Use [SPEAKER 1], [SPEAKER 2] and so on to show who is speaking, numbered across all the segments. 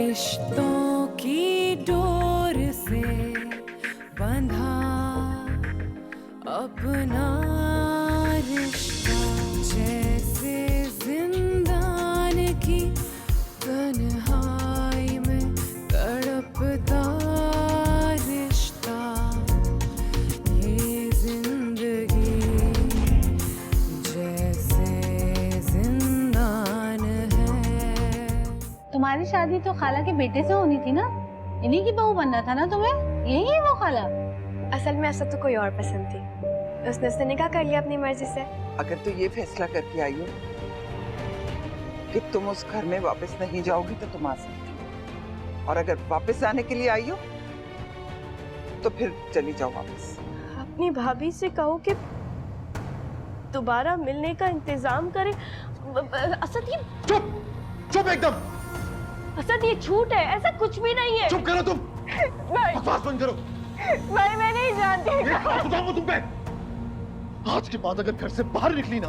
[SPEAKER 1] रिश्तों की डोर से बंधा अपना रिश्ता, जैसे जिंदान की तन्हाई में तड़पता रिश्ता, ये जिंदगी जैसे जिंदान है।
[SPEAKER 2] तुम्हारी शादी तो खाला के बेटे से होनी थी ना, इन्हीं की बहू बनना था ना तुम्हें। यही है वो खाला।
[SPEAKER 3] असल में असद तो कोई और पसंद थी, उसने निकाह कर लिया अपनी मर्जी से।
[SPEAKER 4] अगर तू ये फैसला करके आई हो कि तुम उस घर में वापस नहीं जाओगी तो तुम आ सकती हो, और अगर वापस आने के लिए आई हो तो फिर चली जाओ वापस।
[SPEAKER 3] अपनी भाभी से कहो कि दोबारा मिलने का इंतजाम करे। असद ये
[SPEAKER 5] चुप चुप एकदम।
[SPEAKER 3] असद ये झूठ है, ऐसा कुछ भी नहीं है।
[SPEAKER 5] चुप करो तुम, बकवास बंद करो।
[SPEAKER 3] भाई मैं नहीं जानती।
[SPEAKER 5] एक बात बताऊंगा तुम पे, आज के बाद अगर घर से बाहर निकली ना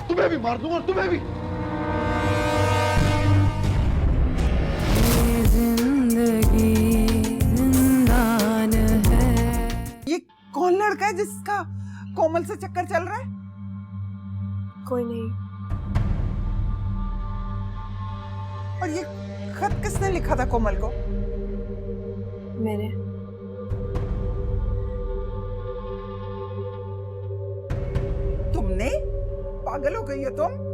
[SPEAKER 5] तुम्हें भी मार दूंगा, और तुम्हें भी।
[SPEAKER 1] जिंदगी जिंदान है।
[SPEAKER 4] ये कौन लड़का है जिसका कोमल से चक्कर चल रहा है?
[SPEAKER 3] कोई नहीं।
[SPEAKER 4] और ये खत किसने लिखा था कोमल को?
[SPEAKER 3] मैंने।
[SPEAKER 4] तुमने? पागल हो गई हो तुम?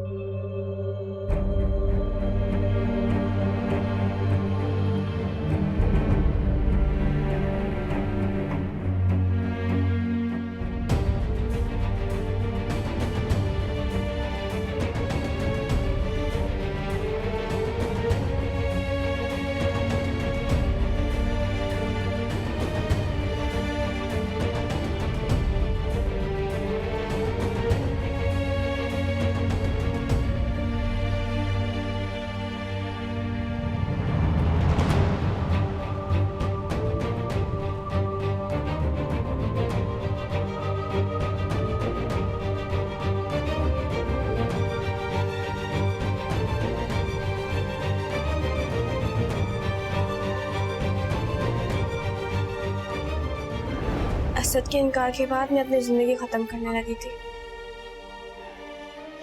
[SPEAKER 3] असद के इनकार के बाद मैं अपनी जिंदगी खत्म करने लगी थी,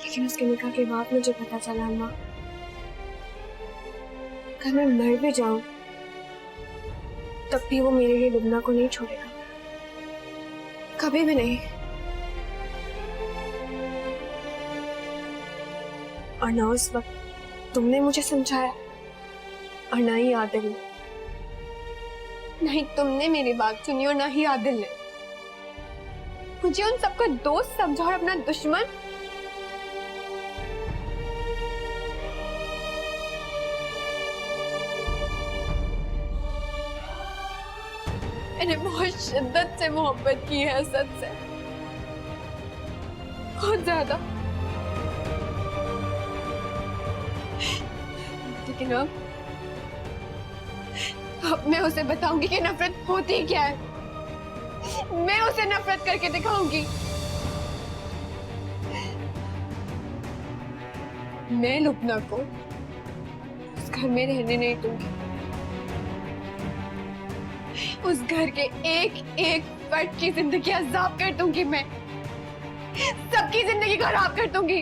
[SPEAKER 3] लेकिन उसके निकाह के बाद मुझे पता चला अम्मा, अगर मैं मर भी जाऊं तब भी वो मेरे लिए लुबना को नहीं छोड़ेगा, कभी भी नहीं। और ना उस वक्त तुमने मुझे समझाया, और ना ही आदिल ने। नहीं तुमने मेरी बात सुनी और ना ही आदिल ने। मुझे उन सबको दोस्त समझा और अपना दुश्मन। मैंने बहुत शिद्दत से मोहब्बत की है असद से, बहुत ज्यादा। लेकिन अब मैं उसे बताऊंगी कि नफरत होती क्या है। मैं उसे नफरत करके दिखाऊंगी। मैं लुबना को उस घर में रहने नहीं दूंगी। उस घर के एक एक फर्द की जिंदगी अजाब कर दूंगी। मैं सबकी जिंदगी खराब कर दूंगी।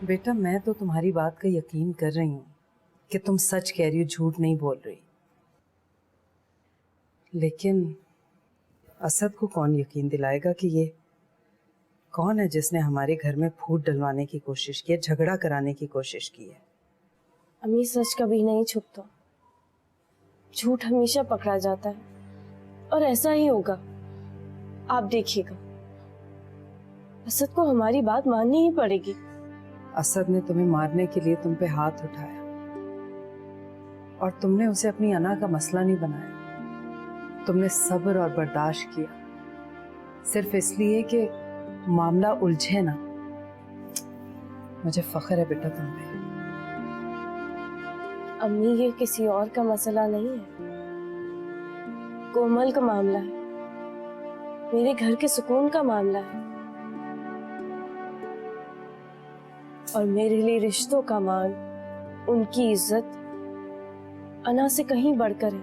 [SPEAKER 6] बेटा मैं तो तुम्हारी बात का यकीन कर रही हूँ कि तुम सच कह रही हो, झूठ नहीं बोल रही, लेकिन असद को कौन यकीन दिलाएगा कि ये कौन है जिसने हमारे घर में फूट डलवाने की कोशिश की है, झगड़ा कराने की कोशिश की है।
[SPEAKER 3] अम्मी सच कभी नहीं छुपता, झूठ हमेशा पकड़ा जाता है, और ऐसा ही होगा। आप देखिएगा, असद को हमारी बात माननी ही पड़ेगी।
[SPEAKER 6] असद ने तुम्हें मारने के लिए तुम पे हाथ उठाया, और तुमने उसे अपनी अना का मसला नहीं बनाया। तुमने सब्र और बर्दाश्त किया, सिर्फ इसलिए कि मामला उलझे ना। मुझे फख्र है बेटा तुम पे।
[SPEAKER 3] अम्मी ये किसी और का मसला नहीं है, कोमल का मामला है, मेरे घर के सुकून का मामला है, और मेरे लिए रिश्तों का मान, उनकी इज्जत
[SPEAKER 7] अना से कहीं बढ़कर है।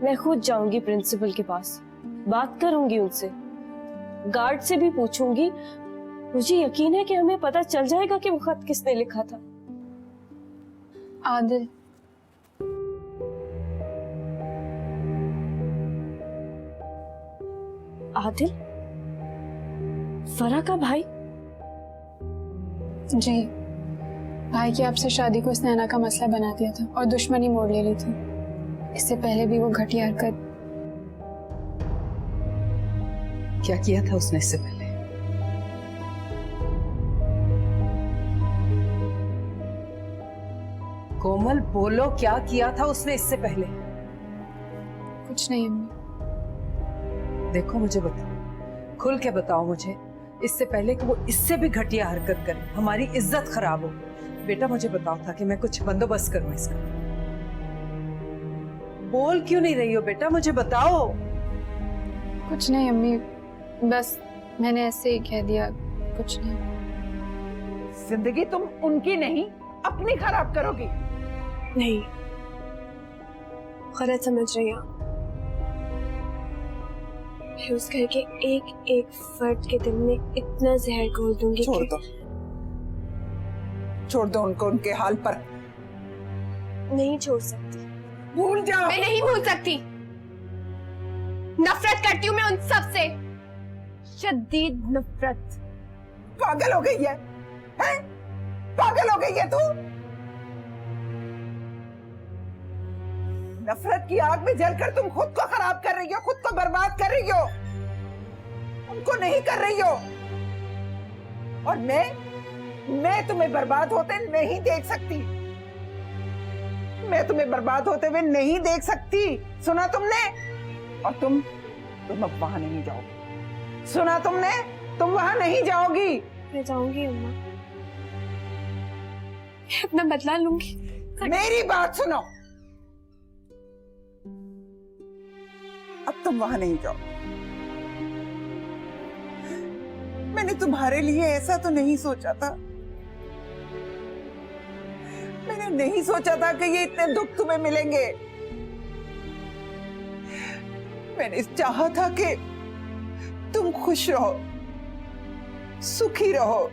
[SPEAKER 7] मैं खुद जाऊंगी प्रिंसिपल के पास, बात करूंगी उनसे, गार्ड से भी पूछूंगी। मुझे यकीन है कि हमें पता चल जाएगा कि वो खत किसने लिखा था।
[SPEAKER 3] आदिल,
[SPEAKER 7] आदिल? फरा का भाई?
[SPEAKER 8] जी, भाई की आपसे शादी को उसने अना का मसला बना दिया था और दुश्मनी मोड़ ले ली थी। इससे पहले भी वो घटिया हरकत।
[SPEAKER 6] क्या किया था उसने इससे पहले? कोमल बोलो, क्या किया था उसने इससे पहले?
[SPEAKER 8] कुछ नहीं अम्मी।
[SPEAKER 6] देखो मुझे बताओ, खुल के बताओ मुझे, इससे पहले कि वो इससे भी घटिया हरकत करे, हमारी इज्जत खराब हो। बेटा मुझे बताओ ताकि मैं कुछ बंदोबस्त करूं इसका। बोल क्यों नहीं रही हो बेटा, मुझे बताओ।
[SPEAKER 8] कुछ नहीं अम्मी, बस मैंने ऐसे ही कह दिया, कुछ नहीं।
[SPEAKER 4] जिंदगी तुम उनकी नहीं अपनी खराब करोगी।
[SPEAKER 3] नहीं, गलत समझ रही हैं आप। मैं उस घर के एक एक फर्द के दिल में इतना जहर घोल दूंगी
[SPEAKER 4] छोड़
[SPEAKER 3] कि
[SPEAKER 4] दो, छोड़ दो उनको उनके हाल पर।
[SPEAKER 3] नहीं छोड़ सकती।
[SPEAKER 4] भूल जाओ।
[SPEAKER 3] मैं नहीं भूल सकती। नफरत करती हूँ मैं उन सब से, शदीद नफरत।
[SPEAKER 4] पागल हो गई है, हैं? पागल हो गई है तू? नफरत की आग में जलकर तुम खुद को खराब कर रही हो, खुद को बर्बाद कर रही हो, उनको नहीं कर रही हो। और मैं तुम्हें बर्बाद होते नहीं देख सकती। मैं तुम्हें बर्बाद होते हुए नहीं देख सकती। सुना तुमने? और तुम अब वहां नहीं जाओगी। सुना तुमने? तुम वहां नहीं जाओगी।
[SPEAKER 3] मैं जाऊंगी अम्मा, मैं अपना बदला लूंगी।
[SPEAKER 4] मेरी बात सुनो, अब तुम वहां नहीं जाओ। मैंने तुम्हारे लिए ऐसा तो नहीं सोचा था। मैंने नहीं सोचा था कि ये इतने दुख तुम्हें मिलेंगे। मैंने चाहा था कि तुम खुश रहो, सुखी रहो,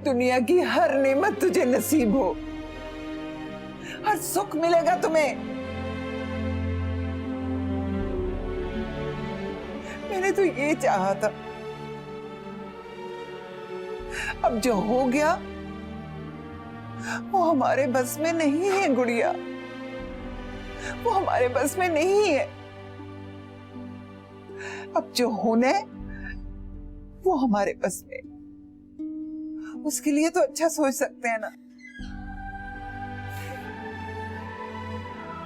[SPEAKER 4] दुनिया की हर नेमत तुझे नसीब हो, हर सुख मिलेगा तुम्हें। मैंने तो ये चाहा था। अब जो हो गया वो हमारे बस में नहीं है गुड़िया, वो हमारे बस में नहीं है। अब जो होना है वो हमारे बस में, उसके लिए तो अच्छा सोच सकते हैं ना।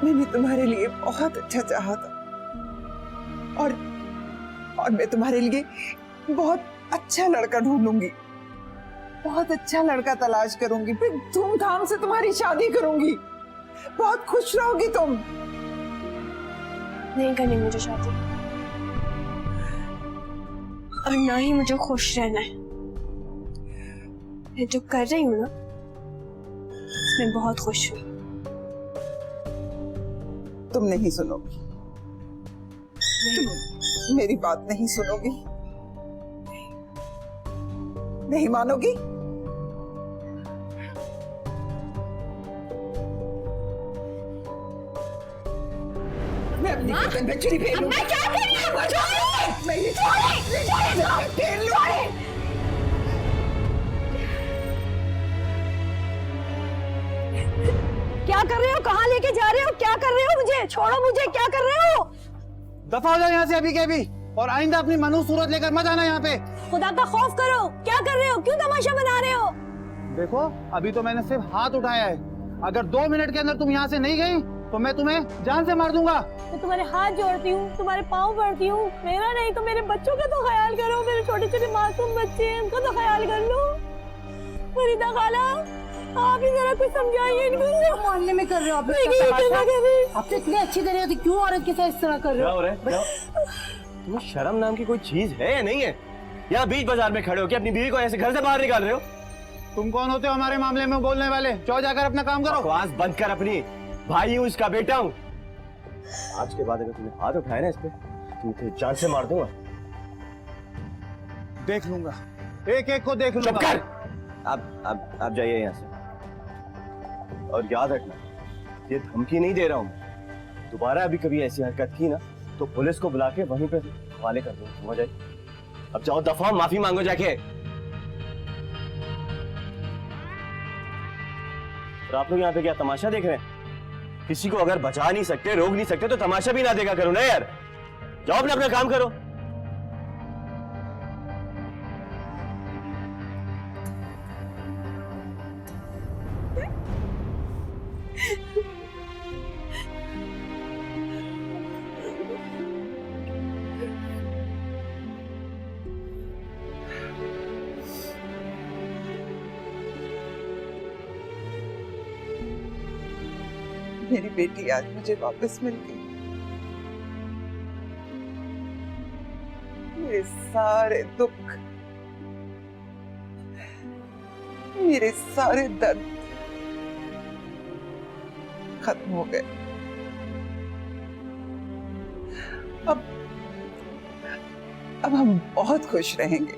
[SPEAKER 4] मैंने तुम्हारे लिए बहुत अच्छा चाहा था और मैं तुम्हारे लिए बहुत अच्छा लड़का ढूंढूंगी, बहुत अच्छा लड़का तलाश करूंगी, फिर धूमधाम से तुम्हारी शादी करूंगी। बहुत खुश रहोगी तुम।
[SPEAKER 3] नहीं करनी मुझे शादी, और ना ही मुझे खुश रहना है। मैं जो कर रही हूँ ना, उसमें बहुत खुश हूँ।
[SPEAKER 4] तुम नहीं सुनोगी, तुम मेरी बात नहीं सुनोगी, नहीं मानोगी। मैं अपनी गर्दन पे छुरी फेर लूंगी। मैं क्या कर रही हूँ? मैं ये फेर लूंगी।
[SPEAKER 7] क्या कर रहे हो? कहाँ लेके जा रहे हो? क्या कर रहे हो? मुझे छोड़ो, मुझे क्या कर रहे हो?
[SPEAKER 9] दफा हो जाओ यहाँ से अभी के अभी, और आइंदा अपनी मनु सूरत लेकर मत आना यहाँ पे।
[SPEAKER 7] खुदा का खौफ करो। क्या कर रहे हो? क्यों तमाशा बना रहे हो?
[SPEAKER 9] देखो अभी तो मैंने सिर्फ हाथ उठाया है, अगर 2 मिनट के अंदर तुम यहाँ से नहीं गई तो मैं तुम्हें जान से मार दूंगा।
[SPEAKER 7] मैं तुम्हारे हाथ जोड़ती हूँ, तुम्हारे पाँव पड़ती हूँ। मेरा नहीं तो मेरे बच्चों का तो ख्याल करो। मेरे छोटे छोटे मासूम बच्चे हैं, उनका तो ख्याल कर लो। फरीदा खाला, आप ही जरा कुछ समझाइए इनको।
[SPEAKER 10] मोहल्ले में कर रहे हो आप? आप तो इतने अच्छी तरह होती, क्यों औरत के साथ इस तरह कर रहे हो?
[SPEAKER 11] तुम्हें शर्म नाम की कोई चीज है या नहीं है? यहाँ बीच बाजार में खड़े हो कि अपनी बीवी को ऐसे घर से बाहर निकाल रहे हो?
[SPEAKER 9] तुम कौन होते हो हमारे मामले में बोलने वाले? जाओ जाकर अपना काम करो।
[SPEAKER 11] बकवास बंद कर अपनी। भाई हूँ, इसका बेटा हूँ। आज के बाद अगर तुमने हाथ उठाया ना इस पे, तो मैं तुझे जान से मार दूंगा।
[SPEAKER 9] देख लूंगा, एक एक को देख लूंगा।
[SPEAKER 11] चुप कर। आप जाइए यहाँ से। और याद रखना, ये धमकी नहीं दे रहा हूँ। दोबारा अभी कभी ऐसी हरकत की ना, तो पुलिस को बुला के वहीं पे हवाले कर दूंगा, समझ आई? अब जाओ दफा, माफी मांगो जाके। और आप लोग यहाँ पे क्या तमाशा देख रहे हैं? किसी को अगर बचा नहीं सकते, रोक नहीं सकते, तो तमाशा भी ना देखा करो ना यार। जाओ अपना काम करो।
[SPEAKER 4] मेरी बेटी आज मुझे वापस मिल गई। मेरे सारे दुख, मेरे सारे दर्द खत्म हो गए। अब हम बहुत खुश रहेंगे,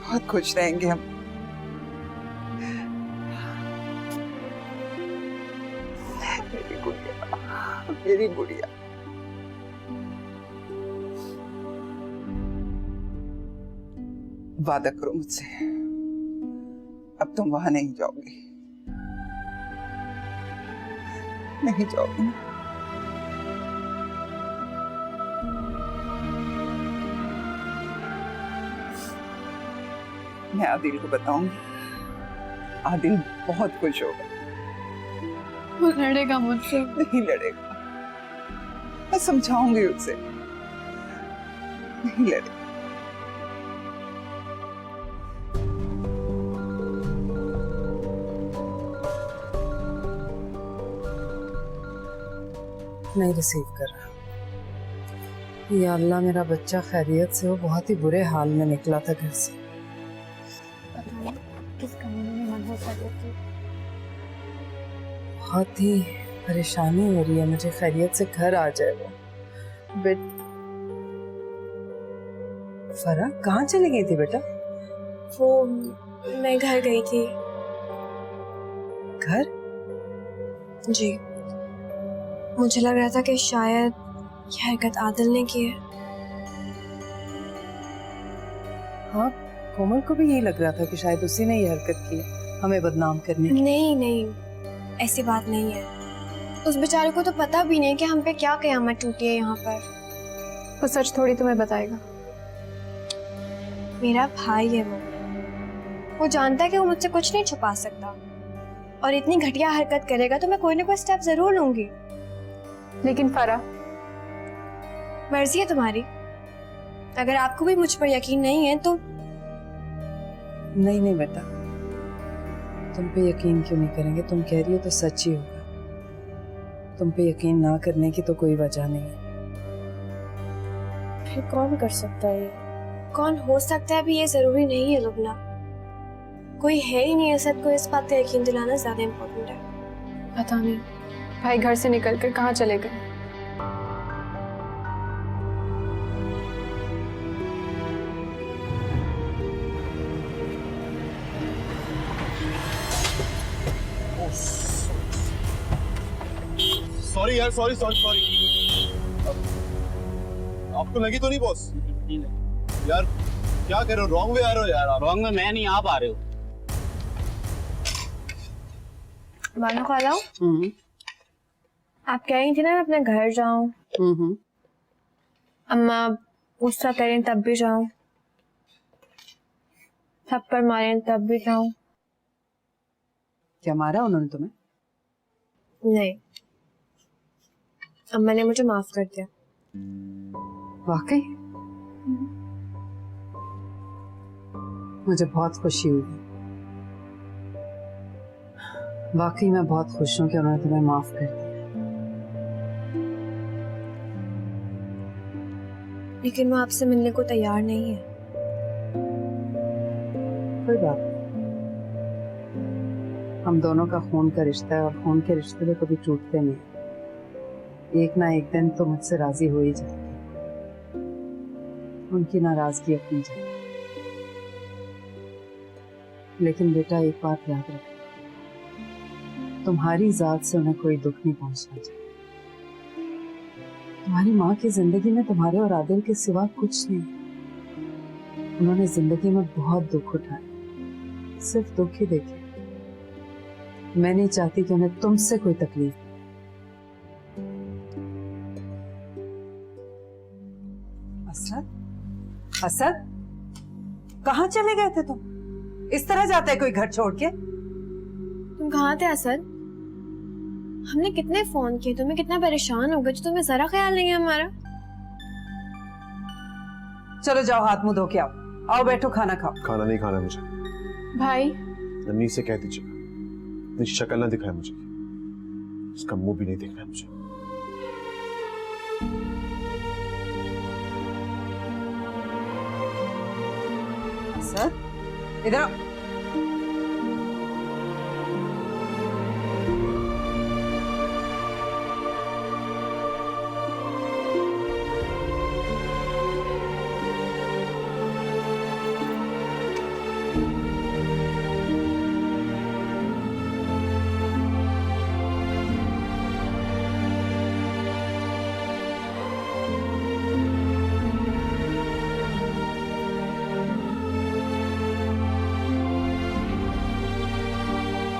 [SPEAKER 4] बहुत खुश रहेंगे हम। मेरी गुड़िया, मेरी गुड़िया। वादा करो मुझसे, अब तुम वहां नहीं जाओगी, नहीं जाओगी ना? मैं आदिल को बताऊंगी, आदिल बहुत खुश होगा।
[SPEAKER 8] वो लड़ेगा मुझसे?
[SPEAKER 4] नहीं लड़ेगा, मैं समझाऊंगी उसे, नहीं लड़ेगा।
[SPEAKER 6] नहीं रिसीव कर रहा। या अल्लाह, मेरा बच्चा खैरियत से हो। बहुत ही बुरे हाल में निकला था घर से।
[SPEAKER 8] किस कमरे में मन हो सकती?
[SPEAKER 6] बहुत ही परेशानी हो रही है मुझे, खैरियत से घर आ जाए वो। फरा कहाँ चली गई थी बेटा?
[SPEAKER 3] वो मैं घर गई थी।
[SPEAKER 6] घर?
[SPEAKER 3] जी, मुझे लग रहा था कि शायद यह हरकत आदिल ने की है।
[SPEAKER 6] हाँ, कोमल को भी यही लग रहा था कि शायद उसी ने ये हरकत की है, हमें बदनाम करने की।
[SPEAKER 3] नहीं नहीं, ऐसी बात नहीं है। उस बेचारे को तो पता भी नहीं कि हम पे क्या कयामत टूटी है यहाँ पर।
[SPEAKER 8] वो सच थोड़ी तुम्हें बताएगा।
[SPEAKER 3] मेरा भाई है वो जानता है कि वो मुझसे कुछ नहीं छुपा सकता, और इतनी घटिया हरकत करेगा तो मैं कोई ना कोई स्टेप जरूर लूंगी।
[SPEAKER 8] लेकिन फरा,
[SPEAKER 3] मर्जी है तुम्हारी। अगर आपको भी मुझ पर यकीन नहीं है तो।
[SPEAKER 6] नहीं नहीं बेटा, तुम पे यकीन क्यों नहीं करेंगे? तुम कह रही हो तो सच ही होगा। तुम पे यकीन ना करने की तो कोई वजह नहीं है।
[SPEAKER 3] फिर कौन कर सकता है? कौन हो सकता है भी ये जरूरी नहीं है लुबना। कोई है ही नहीं असद को इस बात का यकीन दिलाना ज्यादा इम्पोर्टेंट है।
[SPEAKER 8] पता नहीं भाई घर से निकल कर कहाँ चले गए।
[SPEAKER 5] सॉरी यार, सॉरी सॉरी सॉरी। आपको लगी तो नहीं बॉस? यार क्या कर रहे हो? रॉन्ग वे आ रहे हो यार।
[SPEAKER 9] रॉन्ग में मैं नहीं, आप आ रहे हो।
[SPEAKER 3] बानो खाला, आप कह रही थी ना मैं अपने घर जाऊं। अम्मा गुस्सा करें तब भी जाऊं, थप्पड़ मारें तब भी जाऊं।
[SPEAKER 6] क्या मारा उन्होंने तुम्हें?
[SPEAKER 3] नहीं, अम्मा ने मुझे माफ कर दिया।
[SPEAKER 6] वाकई? मुझे बहुत खुशी हुई। वाकई मैं बहुत खुश हूँ कि उन्होंने तुम्हें माफ कर दिया।
[SPEAKER 3] लेकिन वो आपसे मिलने को तैयार नहीं है।
[SPEAKER 6] कोई बात नहीं, हम दोनों का खून का रिश्ता है और खून के रिश्ते तो कभी टूटते नहीं। एक ना एक दिन तो मुझसे राजी हो ही जाएगी। उनकी नाराजगी अपनी जगह, लेकिन बेटा एक बात याद रखना, तुम्हारी जात से उन्हें कोई दुख नहीं पहुंचना चाहिए। तुम्हारी माँ की जिंदगी में तुम्हारे और आदिल के सिवा कुछ नहीं। उन्होंने जिंदगी में बहुत दुख उठाए, सिर्फ दुख ही देखे। मैं नहीं चाहती कि उन्हें तुमसे कोई तकलीफ हो। असद, असद, कहाँ चले गए थे तुम? इस तरह जाते है कोई घर छोड़ के?
[SPEAKER 3] तुम कहाँ थे असद? हमने कितने फोन किए, तुम्हें कितना परेशान हो गए, तुम्हें जरा ख्याल नहीं है हमारा।
[SPEAKER 6] चलो जाओ, हाथ मुंह धो के आओ। आओ बैठो, खाना खाओ।
[SPEAKER 5] खाना नहीं खाना मुझे।
[SPEAKER 8] भाई
[SPEAKER 5] नन्ही से कह दीजिएगा, अपनी शक्ल ना दिखाए मुझे, उसका मुंह भी नहीं देखना है मुझे।
[SPEAKER 6] सर इधर आओ।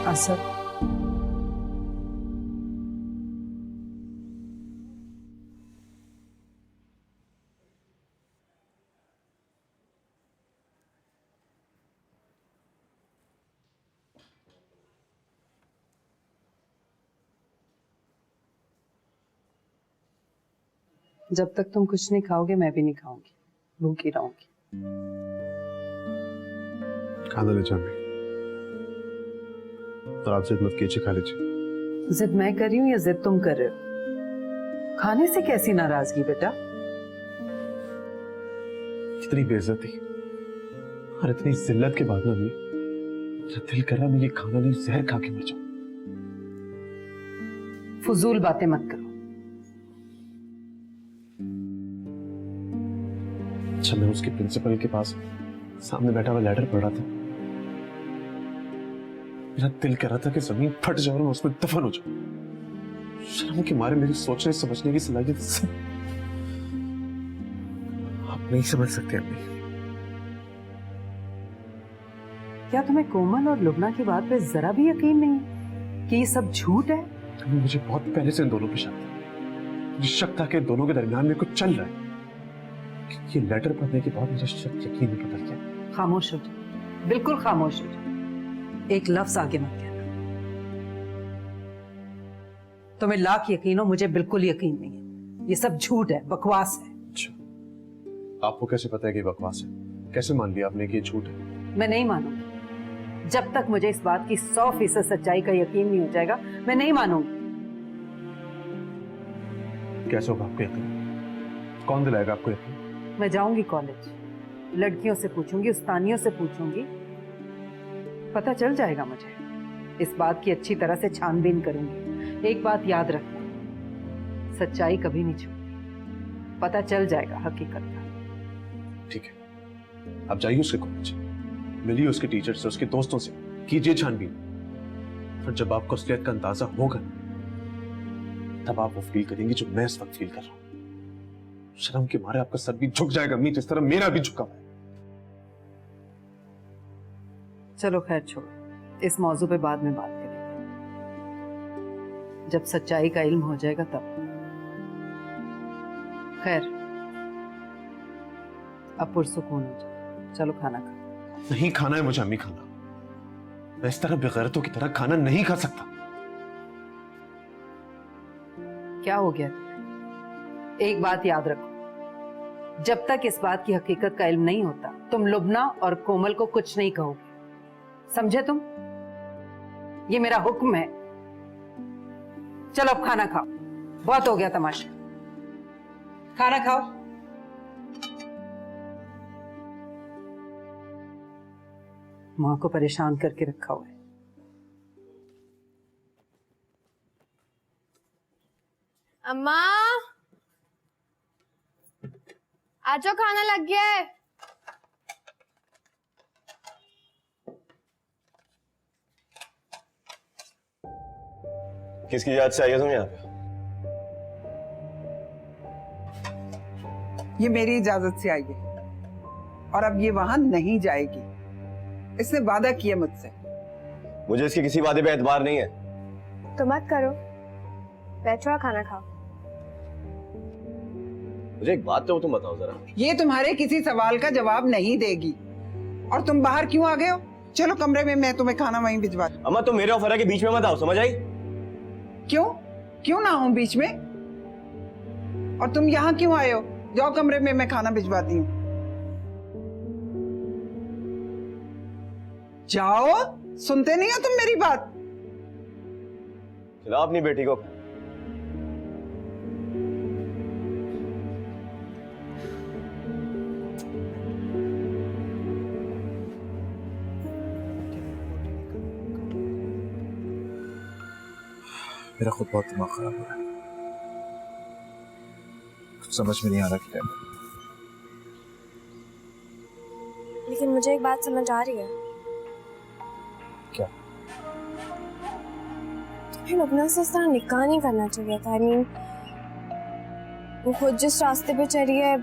[SPEAKER 6] असद, जब तक तुम कुछ नहीं खाओगे मैं भी नहीं खाऊंगी, भूखी रहूंगी।
[SPEAKER 5] खाना ले जाऊंगी तो आप जिद मत कीजिए, खा लीजिए।
[SPEAKER 6] जिद मैं कर रही हूँ या जिद तुम कर रहे हो? खाने से कैसी नाराजगी बेटा?
[SPEAKER 5] कितनी बेइज्जती और इतनी जिल्लत के बाद ना भी मेरा दिल कर रहा मैं ये खाना नहीं जहर खा के मर जाऊं।
[SPEAKER 6] फजूल बातें मत करो।
[SPEAKER 5] अच्छा, मैं उसके प्रिंसिपल के पास सामने बैठा हुआ लेटर पढ़ रहा था, मेरा दिल कर रहा था कि जमीन फट जाए और मैं उसमें दफन हो जाऊं। शर्म के मारे मेरी सोचने समझने की सलाहियत सब आप नहीं समझ सकते अम्मी।
[SPEAKER 6] क्या तुम्हें कोमल और लुबना की बात पे जरा भी यकीन नहीं कि ये सब झूठ है?
[SPEAKER 5] मुझे बहुत पहले से इन दोनों पे शक था। मुझे शक था कि दोनों के दरमियान में कुछ चल रहा है। ये लेटर पढ़ने के बाद मुझे शक यकीन नहीं बदल गया।
[SPEAKER 6] खामोश हो जाओ, बिल्कुल खामोश हो जाओ, एक लफ्ज आगे मत कहना। तुम्हें लाख यकीन हो, मुझे बिल्कुल यकीन नहीं है। ये सब झूठ है, बकवास है।
[SPEAKER 5] अच्छा, आपको कैसे पता है कि बकवास है? कैसे मान लिया आपने कि ये झूठ है?
[SPEAKER 6] मैं नहीं मानूंगी जब तक मुझे इस बात की 100% सच्चाई का यकीन नहीं हो जाएगा। मैं नहीं मानूंगी।
[SPEAKER 5] कैसे होगा आपको यकीन? कौन दिलाएगा आपको यकीन?
[SPEAKER 6] मैं जाऊंगी कॉलेज, लड़कियों से पूछूंगी, उस्तानियों से पूछूंगी, पता चल जाएगा मुझे। इस बात की अच्छी तरह से छानबीन करूंगी। एक बात याद रखना, सच्चाई कभी नहीं छूटती। पता चल जाएगा हकीकत का।
[SPEAKER 5] ठीक है, आप जाइए उसके कॉलेज, मिलिए उसके टीचर से, उसके दोस्तों से, कीजिए छानबीन। फिर जब आपको असलियत का अंदाजा होगा तब आप वो फील करेंगे जो मैं इस वक्त फील कर रहा हूं। शर्म के मारे आपका सर भी झुक जाएगा अम्मी, जिस तरह मेरा भी झुका हुआ है।
[SPEAKER 6] चलो खैर छोड़ो, इस मौजू पे बाद में बात करेंगे, जब सच्चाई का इल्म हो जाएगा तब। खैर अब पुरसुकून हो जाओ, चलो खाना खा।
[SPEAKER 5] नहीं खाना है मुझे अम्मी खाना। मैं इस तरह बेगैरतों की तरह खाना नहीं खा सकता।
[SPEAKER 6] क्या हो गया तुम्हें? एक बात याद रखो, जब तक इस बात की हकीकत का इल्म नहीं होता तुम लुबना और कोमल को कुछ नहीं कहोगे, समझे तुम? ये मेरा हुक्म है। चलो अब खाना खाओ, बहुत हो गया तमाशा। खाना खाओ। माँ को परेशान करके रखा हुआ है।
[SPEAKER 3] अम्मा, आ जाओ, खाना लग गया है।
[SPEAKER 11] किसकी याद से आई हो तुम यहाँ पे?
[SPEAKER 4] ये मेरी इजाजत से आई है और अब ये वहां नहीं जाएगी। इसने वादा किया मुझसे।
[SPEAKER 11] मुझे इसके किसी वादे पे एतबार नहीं है।
[SPEAKER 3] तो मत करो, बैठो और खाना खाओ।
[SPEAKER 11] मुझे एक बात तो तुम बताओ जरा।
[SPEAKER 4] ये तुम्हारे किसी सवाल का जवाब नहीं देगी। और तुम बाहर क्यों आ गए हो? चलो कमरे में, मैं तुम्हें खाना वहीं भिजवा दूं।
[SPEAKER 11] अम्मा तुम मेरे और फरा के बीच में मत आओ, समझ आई?
[SPEAKER 4] क्यों? क्यों ना हूं बीच में? और तुम यहाँ क्यों आए हो? जाओ कमरे में, मैं खाना भिजवाती हूँ। जाओ, सुनते नहीं हो तुम मेरी बात?
[SPEAKER 11] खिलाओ अपनी बेटी को।
[SPEAKER 12] मेरा खुद बहुत दिमाग खराब हो रहा है, कुछ समझ में नहीं आ रहा क्या करूं।
[SPEAKER 3] लेकिन मुझे एक बात समझ आ रही है।
[SPEAKER 12] क्या?
[SPEAKER 3] तुम्हें लबना से इस तरह निकाह नहीं करना चाहिए था। I mean, वो खुद जिस रास्ते पे चली है,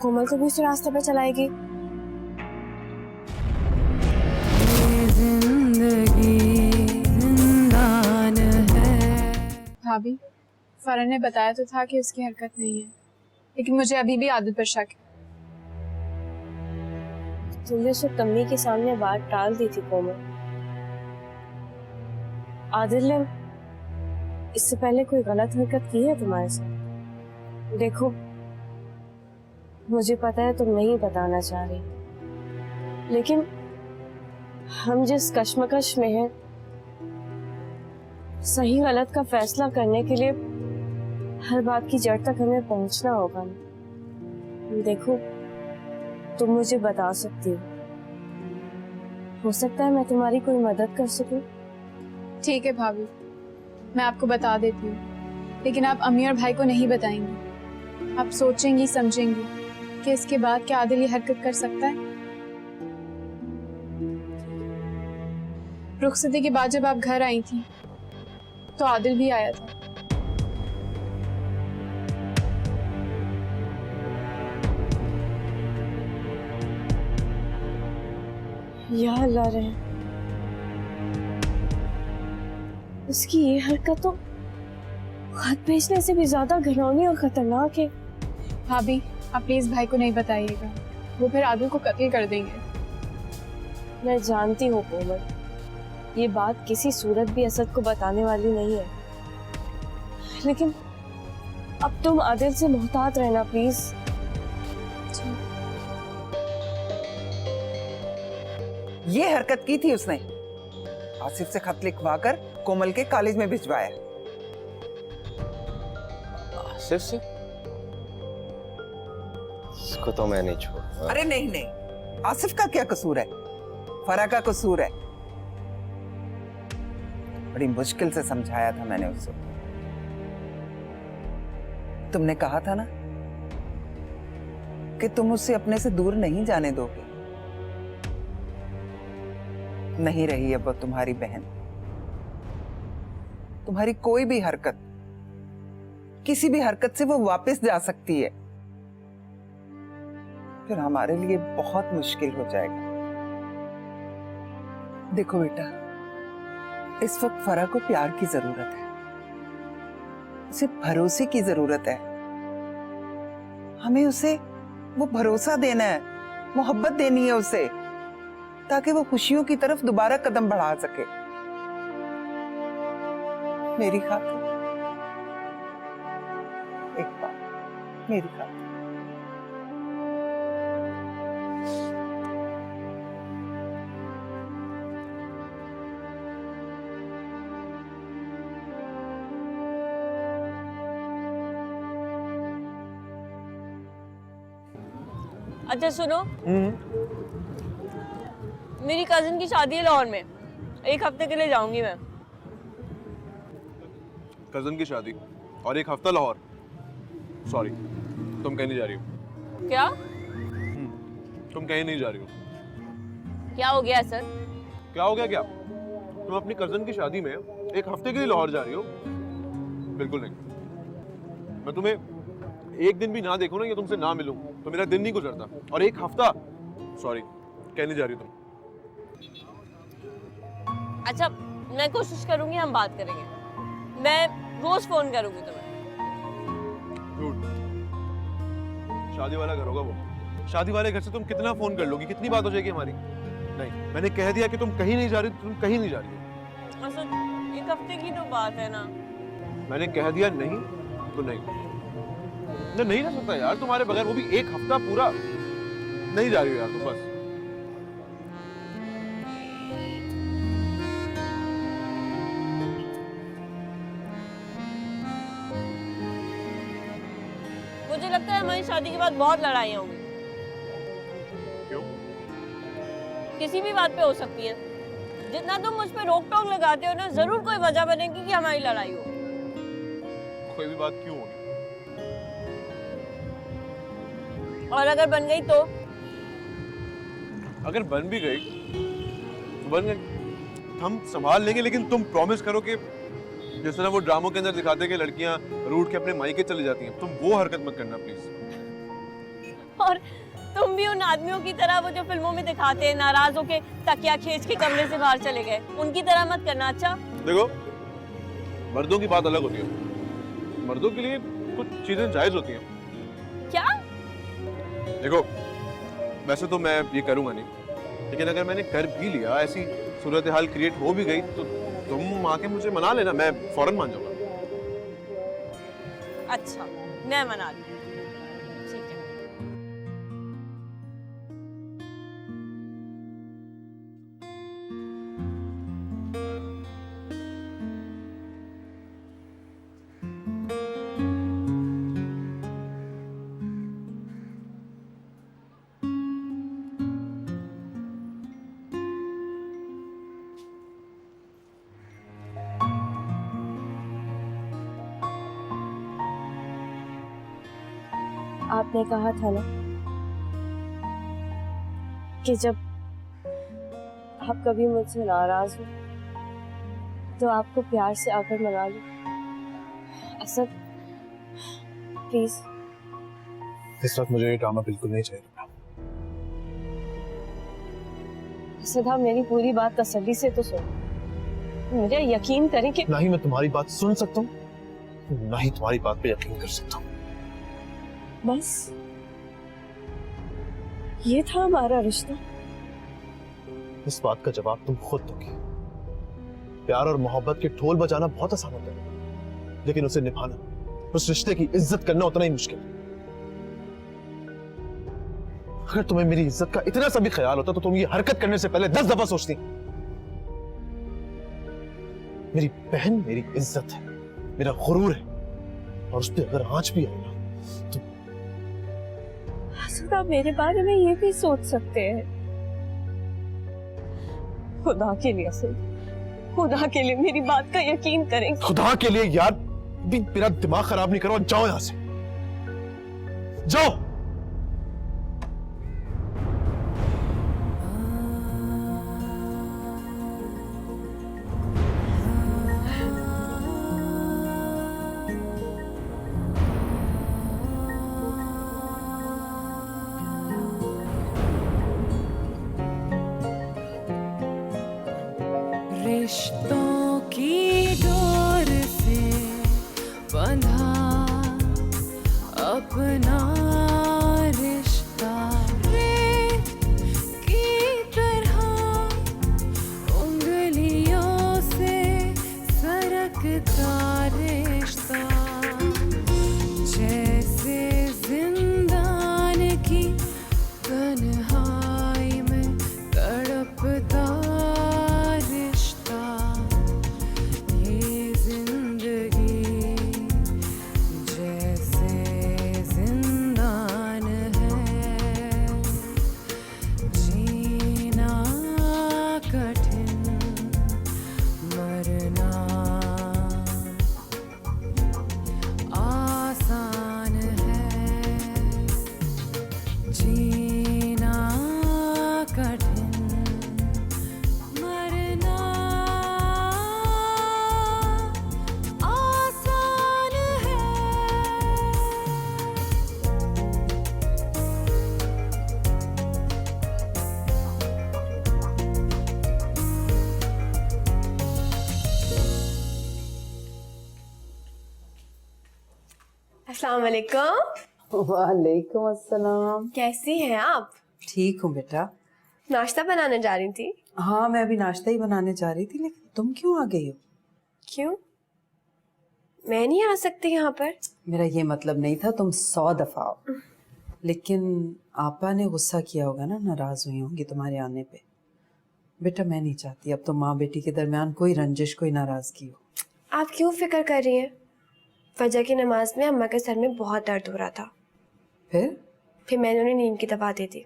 [SPEAKER 3] कोमल को भी उस रास्ते पे चलाएगी।
[SPEAKER 1] ये जिंदगी जिंदान है।
[SPEAKER 8] भाभी, फरन ने बताया तो था कि उसकी हरकत नहीं है, लेकिन मुझे अभी भी आदिल पर शक है।
[SPEAKER 3] तुमने उसे तम्मी के सामने बात टाल दी थी कोमल। आदिल ने इससे पहले कोई गलत हरकत की है तुम्हारे साथ? देखो, मुझे पता है तुम नहीं बताना चाह रही, लेकिन हम जिस कश्मकश में हैं, सही गलत का फैसला करने के लिए हर बात की जड़ तक हमें पहुंचना होगा। देखो, तुम मुझे बता सकती हो सकता है मैं तुम्हारी कोई मदद कर सकूं।
[SPEAKER 8] ठीक है भाभी, मैं आपको बता देती हूँ, लेकिन आप अम्मी और भाई को नहीं बताएंगी। आप सोचेंगी समझेंगी कि इसके बाद क्या आदिल ये हरकत कर सकता है। रुखसती के बाद जब आप घर आई थी तो आदिल भी आया था।
[SPEAKER 3] या अल्लाह रहे, उसकी ये हरकत तो खत भेजने से भी ज्यादा घिनौनी और खतरनाक है।
[SPEAKER 8] भाभी, आप प्लीज भाई को नहीं बताइएगा, वो फिर आदिल को कत्ल कर देंगे।
[SPEAKER 3] मैं जानती हूँ कोमल, ये बात किसी सूरत भी असद को बताने वाली नहीं है, लेकिन अब तुम आदिल से मोहतात रहना प्लीज।
[SPEAKER 4] ये हरकत की थी उसने। आसिफ से खत लिखवाकर कोमल के कॉलेज में भिजवाया।
[SPEAKER 11] आसिफ से? इसको तो मैं नहीं छोड़ूंगा।
[SPEAKER 4] अरे नहीं नहीं, आसिफ का क्या कसूर है? फरा का कसूर है। बड़ी मुश्किल से समझाया था मैंने उसको। तुमने कहा था ना कि तुम उससे अपने से दूर नहीं जाने दोगे। नहीं रही अब वो तुम्हारी बहन। तुम्हारी कोई भी हरकत, किसी भी हरकत से वो वापस जा सकती है, फिर हमारे लिए बहुत मुश्किल हो जाएगा। देखो बेटा, इस वक्त फरा को प्यार की जरूरत है, उसे भरोसे की जरूरत है। हमें उसे वो भरोसा देना है, मोहब्बत देनी है उसे, ताकि वो खुशियों की तरफ दोबारा कदम बढ़ा सके। मेरी खातिर एक बार, मेरी खातिर।
[SPEAKER 7] अच्छा सुनो, मेरी कजिन की शादी है लाहौर में, 1 हफ्ते के लिए जाऊंगी मैं।
[SPEAKER 5] कजन की शादी और 1 हफ्ता लाहौर? सॉरी, तुम कहीं नहीं जा रही हो।
[SPEAKER 7] क्या?
[SPEAKER 5] तुम कहीं नहीं जा रही हो।
[SPEAKER 7] क्या हो गया सर?
[SPEAKER 5] क्या हो गया क्या? तुम अपनी कजन की शादी में 1 हफ्ते के लिए लाहौर जा रही हो? बिल्कुल नहीं। मैं तुम्हें एक दिन भी ना देखूं ना, या तुमसे ना मिलूं, तो मेरा दिन नहीं गुजरता। और 1 हफ्ता, सॉरी, कहीं नहीं जा रही तुम।
[SPEAKER 7] अच्छा, मैं कोशिश करूंगी, हम बात करेंगे। मैं रोज फोन करूंगी तुम्हें।
[SPEAKER 5] झूठ। शादी वाला घर होगा वो। शादी वाले घर से तुम कितना फोन कर लोगी, कितनी बात हो जाएगी हमारी? नहीं, मैंने कह दिया कि तुम कहीं नहीं जा रही, तुम कहीं नहीं जा रही हो।
[SPEAKER 7] अच्छा, 1 हफ्ते की तो बात है ना।
[SPEAKER 5] मैंने कह दिया नहीं तो नहीं। मैं नहीं रह सकता यार तुम्हारे बगैर, वो भी 1 हफ्ता पूरा। नहीं जा रही हो यार तुम, बस।
[SPEAKER 7] मुझे लगता है हमारी शादी के बाद बहुत लड़ाइयाँ होंगी।
[SPEAKER 5] क्यों?
[SPEAKER 7] किसी भी बात पे हो सकती है। जितना तुम मुझ पे रोक टोक लगाते हो ना, जरूर कोई वजह बनेगी कि हमारी लड़ाई हो।
[SPEAKER 5] कोई भी बात क्यों होगी?
[SPEAKER 7] और अगर बन गई तो?
[SPEAKER 5] अगर बन भी गई तो बन गई, हम संभाल लेंगे। लेकिन तुम प्रॉमिस करो कि जिस तरह वो ड्रामों के अंदर दिखाते हैं कि लड़कियां रूठ के अपने मायके चली जाती हैं, तुम वो हरकत मत करना प्लीज।
[SPEAKER 7] और तुम भी उन आदमियों की तरह, वो जो फिल्मों में दिखाते हैं, नाराज होके तकिया खींच के कमरे से बाहर चले गए, उनकी तरह मत करना। अच्छा
[SPEAKER 5] देखो, मर्दों की बात अलग होती है। मर्दों के लिए कुछ चीजें जायज होती हैं।
[SPEAKER 7] क्या?
[SPEAKER 5] देखो, वैसे तो मैं ये करूंगा नहीं, लेकिन अगर मैंने कर भी लिया, ऐसी सूरत हाल क्रिएट हो भी गई, तो तुम आके मुझे मना लेना, मैं फौरन मान जाऊंगा।
[SPEAKER 7] अच्छा, मैं मना लूं। ठीक है।
[SPEAKER 13] आपने कहा था ना कि जब आप कभी मुझसे नाराज हो तो आपको प्यार से आकर मना लो। असद, प्लीज।
[SPEAKER 12] इस वक्त मुझे ये ड्रामा बिल्कुल नहीं चाहिए।
[SPEAKER 13] असद, आप मेरी पूरी बात तसल्ली से तो सुनो। मुझे यकीन करें कि
[SPEAKER 12] ना ही मैं तुम्हारी बात सुन सकता हूँ, ना ही तुम्हारी बात पे यकीन कर सकता हूँ।
[SPEAKER 13] बस ये था हमारा रिश्ता।
[SPEAKER 12] इस बात का जवाब तुम खुद दोगी। प्यार और मोहब्बत के ढोल बजाना बहुत आसान होता है, लेकिन उसे निभाना, उस रिश्ते की इज्जत करना उतना ही मुश्किल है। अगर तुम्हें मेरी इज्जत का इतना सा भी ख्याल होता तो तुम ये हरकत करने से पहले 10 दफा सोचती। मेरी बहन मेरी इज्जत है, मेरा गुरूर है, और उस पर अगर आंच भी आई ना तो
[SPEAKER 13] आप मेरे बारे में ये भी सोच सकते हैं। खुदा के लिए असद, खुदा के लिए मेरी बात का यकीन करें।
[SPEAKER 12] खुदा के लिए यार, भी मेरा दिमाग खराब नहीं करो और जाओ यहां से, जाओ।
[SPEAKER 1] रिश्तों की डोर से बंधा अपना रिश्ता, रेत की तरह उंगलियों से सरकता रिश्ता, जैसे जिंदान की तन्हाई में तड़पता रिश्ता।
[SPEAKER 3] अस्सलाम वालेकुम।
[SPEAKER 6] वालेकुम अस्सलाम।
[SPEAKER 3] कैसी हैं आप?
[SPEAKER 6] ठीक हूँ बेटा।
[SPEAKER 3] नाश्ता बनाने जा रही थी।
[SPEAKER 6] हाँ, मैं अभी नाश्ता ही बनाने जा रही थी, लेकिन तुम क्यों आ गई हो?
[SPEAKER 3] क्यों? मैं नहीं आ सकती यहाँ पर?
[SPEAKER 6] मेरा ये मतलब नहीं था, तुम 100 दफा आओ। लेकिन आपा ने गुस्सा किया होगा ना, नाराज हुई होंगी तुम्हारे आने पे। बेटा मैं नहीं चाहती अब तो माँ बेटी के दरमियान कोई रंजिश, कोई नाराजगी हो।
[SPEAKER 3] आप क्यों फिक्र कर रही हैं? फजर की नमाज में अम्मा के सर में बहुत दर्द हो रहा था।
[SPEAKER 6] फिर
[SPEAKER 3] मैंने उन्हें नींद की दवा दी थी,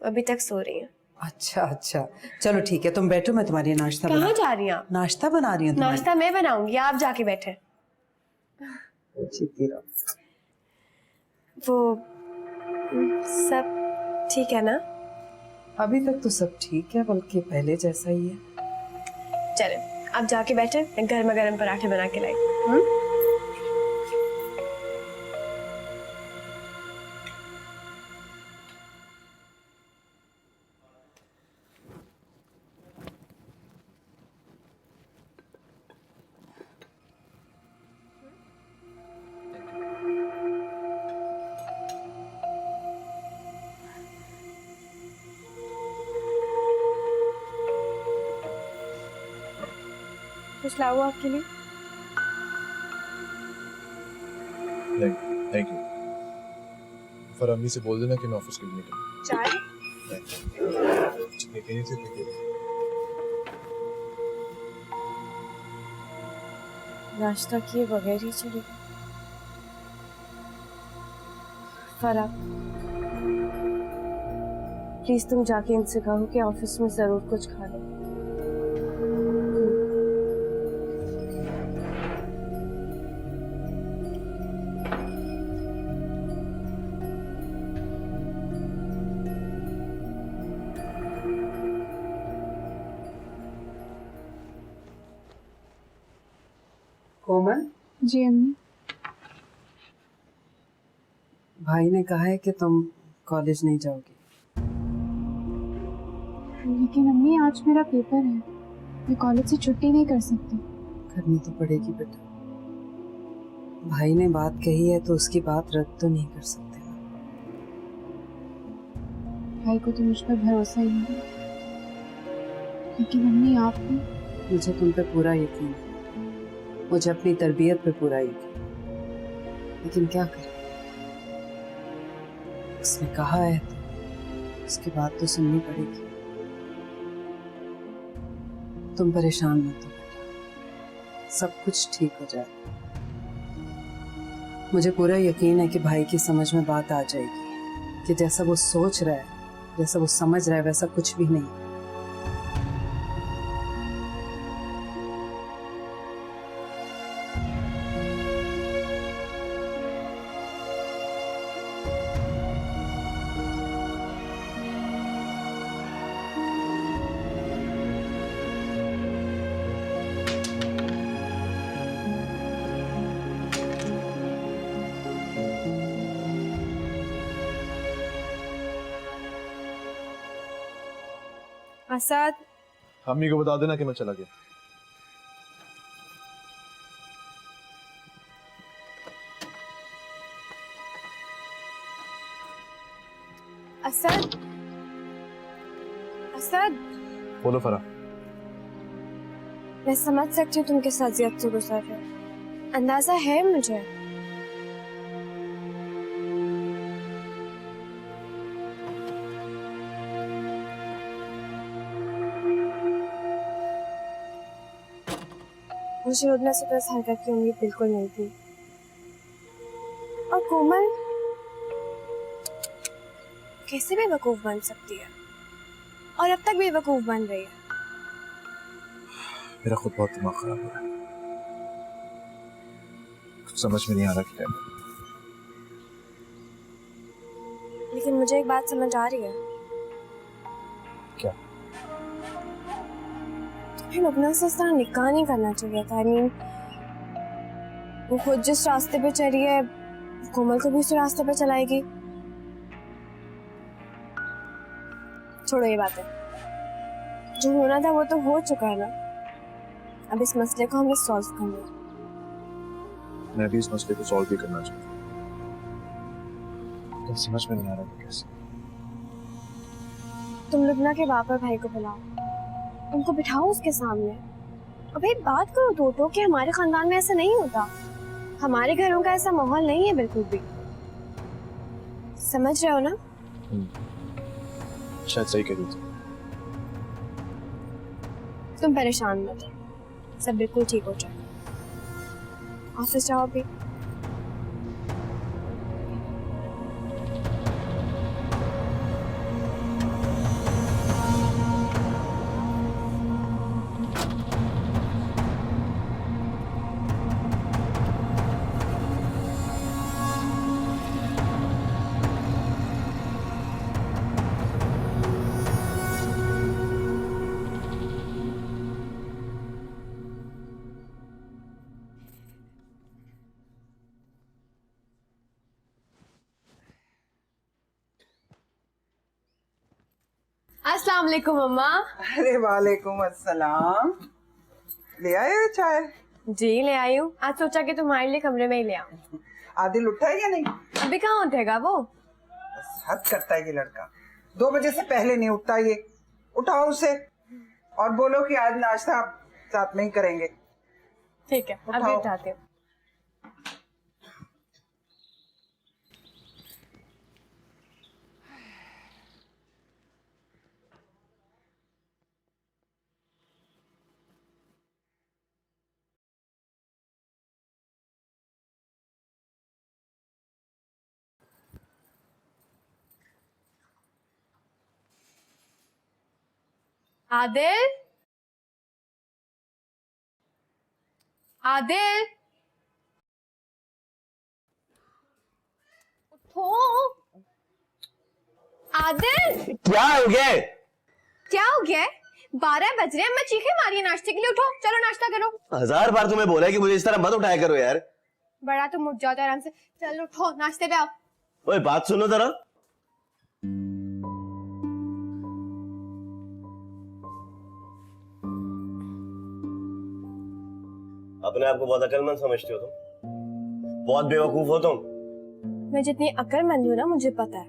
[SPEAKER 3] अभी तक सो रही हैं।
[SPEAKER 6] अच्छा अच्छा, चलो ठीक है, तुम बैठो, मैं तुम्हारे लिए नाश्ता
[SPEAKER 3] कहाँ जा रही हैं आप?
[SPEAKER 6] नाश्ता बना रही हूँ।
[SPEAKER 3] नाश्ता मैं बनाऊंगी, आप जाके बैठे। वो सब ठीक है ना?
[SPEAKER 6] अभी तक तो सब ठीक है, बल्कि पहले जैसा ही है।
[SPEAKER 3] चले आप जाके बैठे, मैं गर्मा गर्म पराठे बना के लाई। कुछ लाऊं आपके लिए?
[SPEAKER 12] नहीं, थैंक यू। पर अम्मी से बोल देना कि मैं ऑफिस के लिए निकल।
[SPEAKER 3] चाय?
[SPEAKER 12] नहीं, सिर्फ
[SPEAKER 3] नाश्ता किए बगैर ही चली। फराह, प्लीज तुम जाके इनसे कहो कि ऑफिस में जरूर कुछ खा लो।
[SPEAKER 6] कोमल,
[SPEAKER 8] जी अम्मी।
[SPEAKER 6] भाई ने कहा है कि तुम कॉलेज नहीं जाओगी।
[SPEAKER 8] लेकिन अम्मी आज मेरा पेपर है, मैं कॉलेज से छुट्टी नहीं कर सकती।
[SPEAKER 6] करनी तो पड़ेगी बेटा, भाई ने बात कही है तो उसकी बात रद्द तो नहीं कर सकते।
[SPEAKER 8] भाई को तो मुझ पर भरोसा ही नहीं, लेकिन अम्मी आप
[SPEAKER 6] मुझे तुम पे पूरा यकीन है, मुझे अपनी तरबियत पे पूरा यकीन, लेकिन क्या करें, उसने कहा है तो उसकी बात तो सुननी पड़ेगी। तुम परेशान मत हो बेटा, सब कुछ ठीक हो जाएगा। मुझे पूरा यकीन है कि भाई की समझ में बात आ जाएगी कि जैसा वो सोच रहा है, जैसा वो समझ रहा है, वैसा कुछ भी नहीं।
[SPEAKER 3] असद,
[SPEAKER 12] अम्मी को बता देना कि मैं चला गया।
[SPEAKER 3] असद, असद।
[SPEAKER 12] बोलो फराह।
[SPEAKER 3] मैं समझ सकती हूँ तुम किस अजियत से गुजर रहे हो, अंदाजा है मुझे। मुझे उड़ने से तो इस हरकत की उम्मीद बिल्कुल नहीं थी। और कोमल कैसे बेवकूफ बन सकती है, और अब तक बेवकूफ बन रही है।
[SPEAKER 12] मेरा खुद बहुत दिमाग खराब हो रहा है, कुछ समझ में नहीं आ रहा क्या।
[SPEAKER 3] लेकिन मुझे एक बात समझ आ रही है।
[SPEAKER 12] क्या?
[SPEAKER 3] तुम्हें लबना से इस तरह निकाह नहीं करना चाहिए था। I mean, वो खुद जिस रास्ते पे चली है, कोमल को भी उस रास्ते पे चलाएगी। छोड़ो ये बातें, जो होना था वो तो हो चुका है ना। अब इस मसले को हमें सॉल्व करना है।
[SPEAKER 12] मैं भी इस मसले को सॉल्व भी करना चाहता हूँ। लेकिन समझ में नहीं आ रहा था कैसे।
[SPEAKER 3] तुम लुबना के बापर भाई को बुलाओ, उनको बिठाओ उसके सामने। अबे बात करो टोटो कि हमारे खानदान में ऐसा नहीं होता, हमारे घरों का ऐसा माहौल नहीं है बिल्कुल भी। समझ रहे हो ना?
[SPEAKER 12] शायद सही कह रही थी।
[SPEAKER 3] तुम परेशान मत हो, सब बिल्कुल ठीक हो जाएगा। ऑफिस जाओ अभी। अस्सलाम वालेकुम अम्मा।
[SPEAKER 4] अरे वालेकुम अस्सलाम। ले आए हो चाय?
[SPEAKER 3] जी ले आई हूँ, आज सोचा कि तुम्हारे लिए कमरे में ही ले आऊं।
[SPEAKER 4] आदिल उठा है या नहीं?
[SPEAKER 3] अभी कहाँ उठेगा वो?
[SPEAKER 4] बस हद करता है ये लड़का, 2 बजे से पहले नहीं उठता ये। उठाओ उसे और बोलो कि आज नाश्ता साथ में ही करेंगे।
[SPEAKER 3] ठीक है, अभी उठाती हूँ। आदिल, आदिल, उठो। आदिल,
[SPEAKER 11] क्या हो गया?
[SPEAKER 3] क्या हो गया? 12 बज रहे हैं, मैं चीखे मारी है नाश्ते के लिए। उठो, चलो नाश्ता करो।
[SPEAKER 11] 1000 बार तुम्हें बोला है कि मुझे इस तरह मत उठाया करो यार।
[SPEAKER 3] बड़ा तुम उठ जाओ तो आराम से। चलो उठो, नाश्ते पे आओ।
[SPEAKER 11] ओए बात सुनो जरा। अपने आप को बहुत अक्लमंद समझती हो तुम, बहुत बेवकूफ हो तुम।
[SPEAKER 3] मैं जितनी अक्लमंद हूँ ना, मुझे पता है।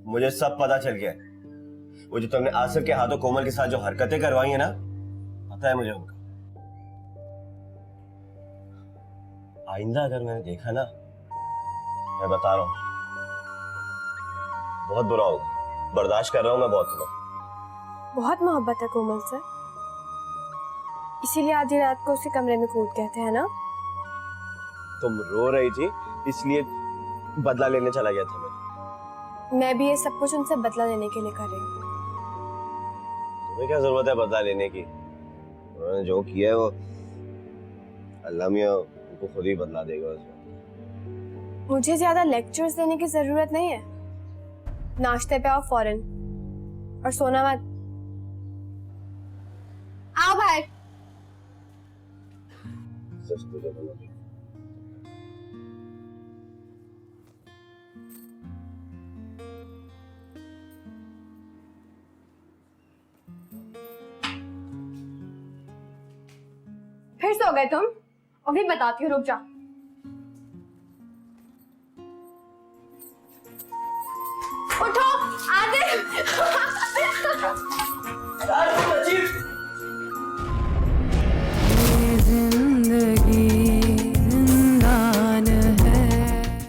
[SPEAKER 11] मुझे सब पता चल गया है। वो जो तुमने आसिफ के हाथों कोमल के साथ जो हरकतें करवाई है ना, पता है मुझे उनका। आइंदा अगर मैंने देखा ना, मैं बता रहा हूं बहुत बुरा होगा। बर्दाश्त कर रहा हूं मैं बहुत तुम्हें।
[SPEAKER 3] बहुत मोहब्बत है कोमल से, इसीलिए आधी रात को उसी कमरे में कूद गए थे, है ना?
[SPEAKER 11] तुम रो रही थी इसलिए बदला लेने चला गया था
[SPEAKER 3] मैं भी ये सब कुछ उनसे बदला लेने के लिए कर रही हूँ।
[SPEAKER 11] तुम्हें क्या जरूरत है बदला लेने की? उन्होंने जो किया है वो अल्लाह मियां उनको खुद ही बदला देगा उसमें।
[SPEAKER 3] मुझे ज्यादा लेक्चर्स देने की जरूरत नहीं है। नाश्ते पे आओ फौरन, और सोना मत। आओ बाहर। फिर सो गए तुम? अभी बताती हूँ, रुक जा।